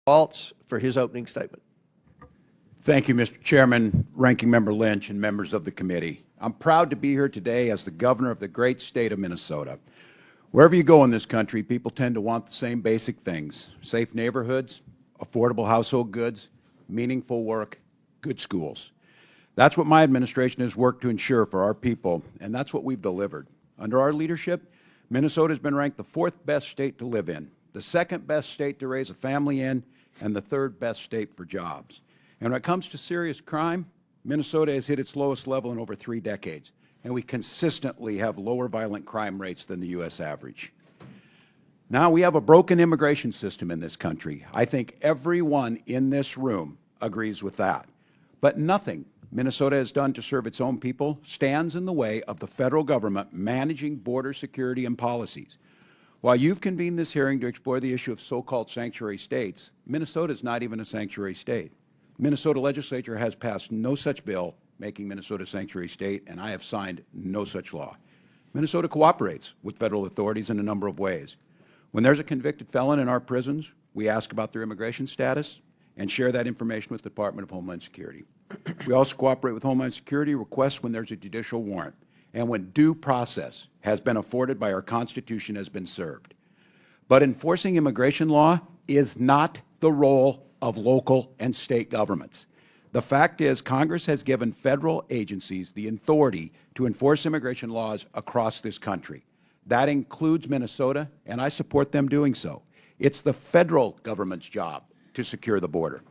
Waltz for his opening statement. Thank you, Mr. Chairman, Ranking Member Lynch, and members of the committee. I'm proud to be here today as the governor of the great state of Minnesota. Wherever you go in this country, people tend to want the same basic things: safe neighborhoods, affordable household goods, meaningful work, good schools. That's what my administration has worked to ensure for our people, and that's what we've delivered. Under our leadership, Minnesota has been ranked the 4th best state to live in, the 2nd best state to raise a family in, and the 3rd best state for jobs. And when it comes to serious crime, Minnesota has hit its lowest level in over 3 decades, and we consistently have lower violent crime rates than the U.S. average. Now, we have a broken immigration system in this country. I think everyone in this room agrees with that. But nothing Minnesota has done to serve its own people stands in the way of the federal government managing border security and policies. While you've convened this hearing to explore the issue of so-called sanctuary states, Minnesota is not even a sanctuary state. Minnesota legislature has passed no such bill making Minnesota a sanctuary state, and I have signed no such law. Minnesota cooperates with federal authorities in a number of ways. When there's a convicted felon in our prisons, we ask about their immigration status and share that information with the Department of Homeland Security. We also cooperate with Homeland Security requests when there's a judicial warrant and when due process has been afforded by our Constitution has been served. But enforcing immigration law is not the role of local and state governments. The fact is, Congress has given federal agencies the authority to enforce immigration laws across this country. That includes Minnesota, and I support them doing so. It's the federal government's job to secure the border.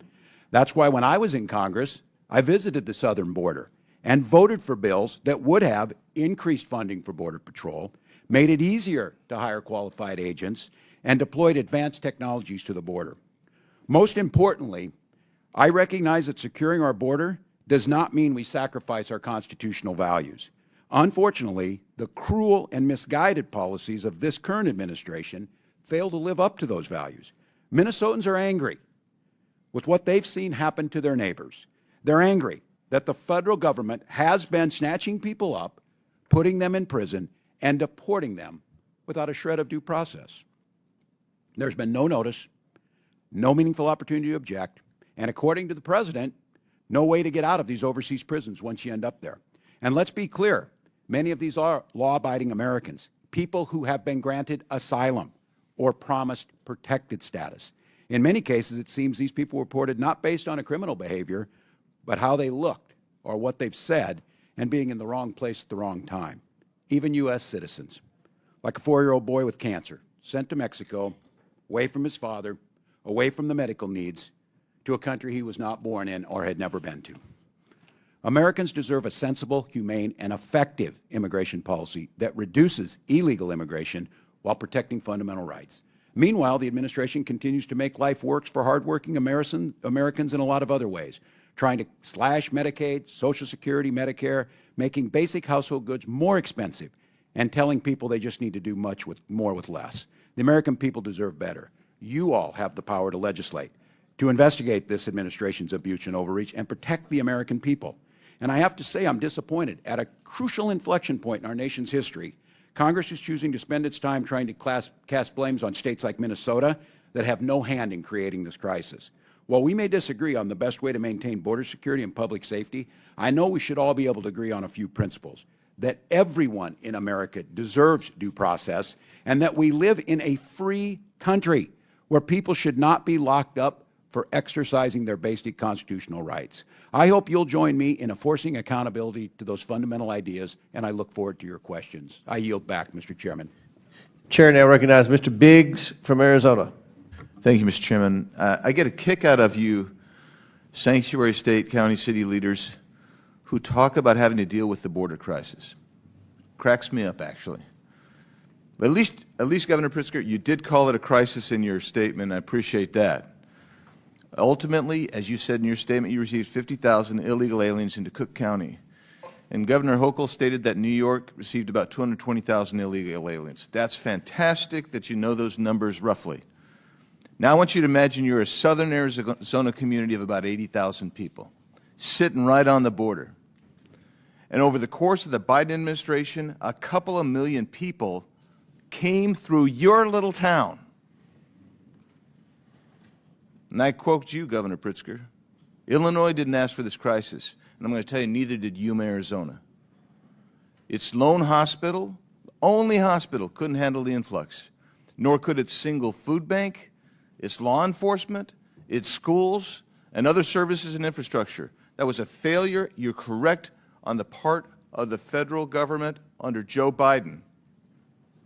That's why when I was in Congress, I visited the southern border and voted for bills that would have increased funding for Border Patrol, made it easier to hire qualified agents, and deployed advanced technologies to the border. Most importantly, I recognize that securing our border does not mean we sacrifice our constitutional values. Unfortunately, the cruel and misguided policies of this current administration fail to live up to those values. Minnesotans are angry with what they've seen happen to their neighbors. They're angry that the federal government has been snatching people up, putting them in prison, and deporting them without a shred of due process. There's been no notice, no meaningful opportunity to object, and according to the President, no way to get out of these overseas prisons once you end up there. And let's be clear, many of these are law-abiding Americans, people who have been granted asylum or promised protected status. In many cases, it seems these people were reported not based on a criminal behavior, but how they looked or what they've said and being in the wrong place at the wrong time. Even U.S. citizens, like a 4-year-old boy with cancer, sent to Mexico, away from his father, away from the medical needs, to a country he was not born in or had never been to. Americans deserve a sensible, humane, and effective immigration policy that reduces illegal immigration while protecting fundamental rights. Meanwhile, the administration continues to make life worse for hardworking Americans in a lot of other ways, trying to slash Medicaid, Social Security, Medicare, making basic household goods more expensive, and telling people they just need to do more with less. The American people deserve better. You all have the power to legislate, to investigate this administration's abuse and overreach, and protect the American people. And I have to say I'm disappointed. At a crucial inflection point in our nation's history, Congress is choosing to spend its time trying to cast blames on states like Minnesota that have no hand in creating this crisis. While we may disagree on the best way to maintain border security and public safety, I know we should all be able to agree on a few principles: that everyone in America deserves due process, and that we live in a free country where people should not be locked up for exercising their basic constitutional rights. I hope you'll join me in enforcing accountability to those fundamental ideas, and I look forward to your questions. I yield back, Mr. Chairman. Chair now recognizes Mr. Biggs from Arizona. Thank you, Mr. Chairman. I get a kick out of you sanctuary state, county, city leaders who talk about having to deal with the border crisis. Cracks me up, actually. But at least, Governor Pritzker, you did call it a crisis in your statement. I appreciate that. Ultimately, as you said in your statement, you received 50,000 illegal aliens into Cook County. And Governor Hochul stated that New York received about 220,000 illegal aliens. That's fantastic that you know those numbers roughly. Now I want you to imagine you're a southern Arizona community of about 80,000 people, sitting right on the border. And over the course of the Biden administration, a couple of million people came through your little town. And I quote you, Governor Pritzker, Illinois didn't ask for this crisis, and I'm going to tell you, neither did Yuma, Arizona. Its lone hospital, only hospital, couldn't handle the influx, nor could its single food bank, its law enforcement, its schools, and other services and infrastructure. That was a failure, you're correct, on the part of the federal government under Joe Biden.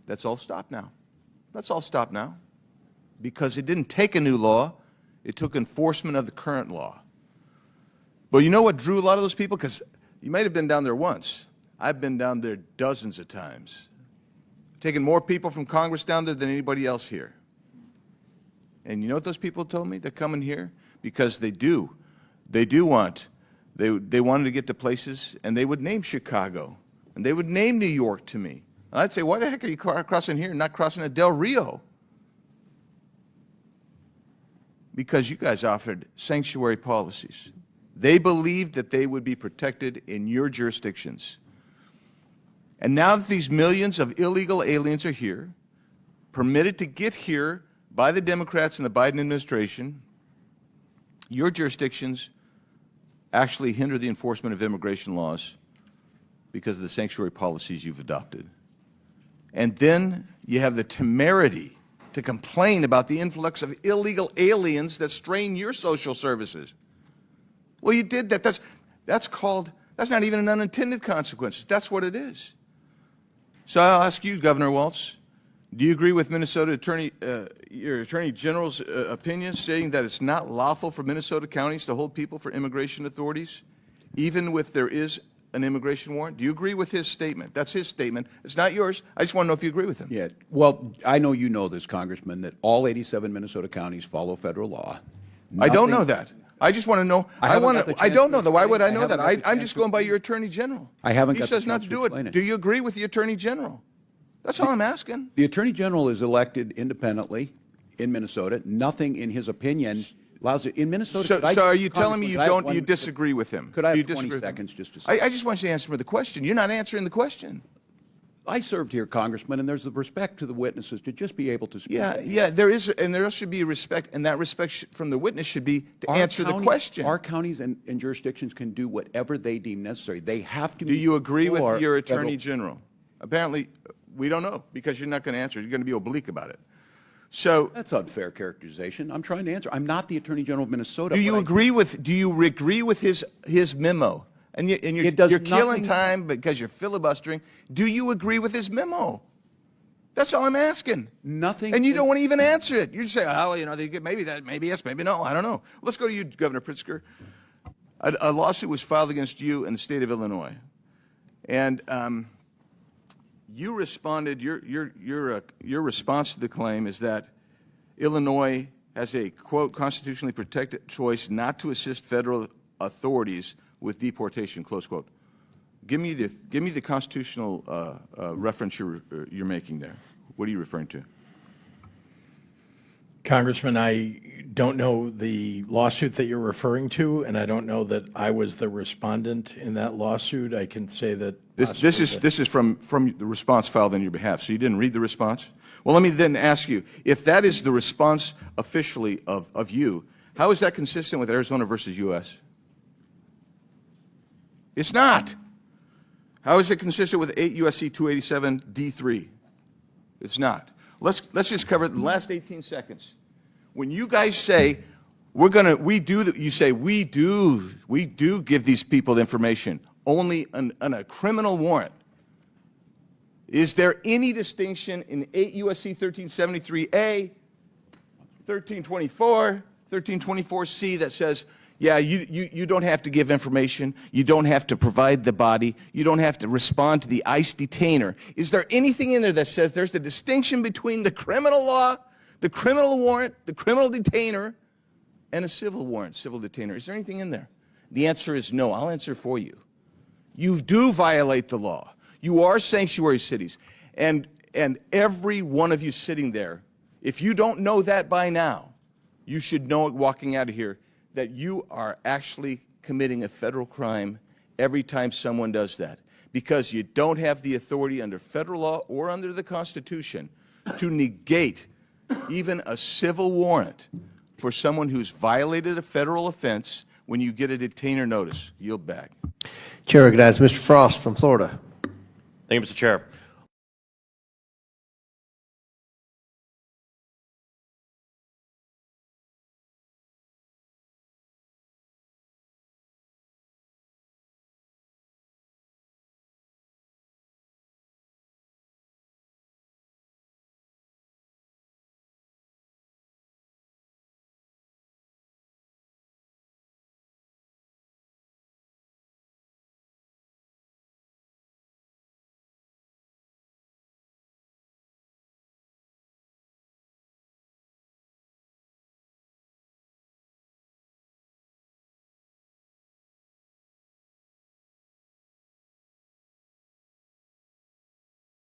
That's all stopped now. That's all stopped now. Because it didn't take a new law, it took enforcement of the current law. But you know what drew a lot of those people? Because you might have been down there once. I've been down there dozens of times. Taken more people from Congress down there than anybody else here. And you know what those people told me? They're coming here because they wanted to get to places, and they would name Chicago, and they would name New York to me. And I'd say, why the heck are you crossing here and not crossing at Del Rio? Because you guys offered sanctuary policies. They believed that they would be protected in your jurisdictions. And now that these millions of illegal aliens are here, permitted to get here by the Democrats and the Biden administration, your jurisdictions actually hinder the enforcement of immigration laws because of the sanctuary policies you've adopted. And then you have the temerity to complain about the influx of illegal aliens that strain your social services. Well, you did that. That's not even an unintended consequence. That's what it is. So I'll ask you, Governor Walz, do you agree with Minnesota your Attorney General's opinion stating that it's not lawful for Minnesota counties to hold people for immigration authorities, even if there is an immigration warrant? Do you agree with his statement? That's his statement. It's not yours. I just want to know if you agree with him. Yeah. Well, I know you know this, Congressman, that all 87 Minnesota counties follow federal law. I don't know that. I just want to know. I don't know that. Why would I know that? haven't got the I'm chance just to going by your Attorney General. I haven't He got the says not chance to to do explain it. it. Do you agree with the Attorney General? That's all I'm asking. The Attorney General is elected independently in Minnesota. Nothing in his opinion allows it. In Minnesota, So are you telling me Congressman, you disagree with him? Could I Do you have 20 disagree with him? seconds just to say? I just want you to answer the question. You're not answering the question. I served here, Congressman, and there's the respect to the witnesses to just be able to speak. Yeah, there is, and there should be respect, and that respect from the witness should be to answer the question. Our counties and jurisdictions can do whatever they deem necessary. They have to. Do you agree with before your federal- Attorney General? Apparently, we don't know, because you're not going to answer. You're going to be oblique about it. So, That's unfair characterization. I'm trying to answer. I'm not the Attorney General of Minnesota. do you but I- agree with his memo? And you're It does killing nothing- time because you're filibustering. Do you agree with his memo? That's all I'm asking. Nothing. And you don't want to even answer it. You just say, oh, you know, maybe yes, maybe no. I don't know. Let's go to you, Governor Pritzker. A lawsuit was filed against you in the state of Illinois, and you responded. Your response to the claim is that Illinois has a quote constitutionally protected choice not to assist federal authorities with deportation, close quote. Give me the constitutional reference you're making there. What are you referring to? Congressman, I don't know the lawsuit that you're referring to, and I don't know that I was the respondent in that lawsuit. I can say that This is from the response filed on your behalf. So you didn't read the response? Well, let me then ask you, if that is the response officially of you, how is that consistent with Arizona versus U.S.? It's not. How is it consistent with 8 U.S.C. 287 D3? It's not. Let's just cover it in the last 18 seconds. When you guys say we do give these people information only on a criminal warrant. Is there any distinction in 8 U.S.C. 1373A, 1324, 1324C that says, yeah, you don't have to give information, you don't have to provide the body, you don't have to respond to the ICE detainer? Is there anything in there that says there's a distinction between the criminal law, the criminal warrant, the criminal detainer, and a civil warrant, civil detainer? Is there anything in there? The answer is no. I'll answer for you. You do violate the law. You are sanctuary cities. And every one of you sitting there, if you don't know that by now, you should know it walking out of here, that you are actually committing a federal crime every time someone does that, because you don't have the authority under federal law or under the Constitution to negate even a civil warrant for someone who's violated a federal offense when you get a detainer notice? Yield back. Chair recognizes Mr. Frost from Florida. Thank you, Mr. Chair.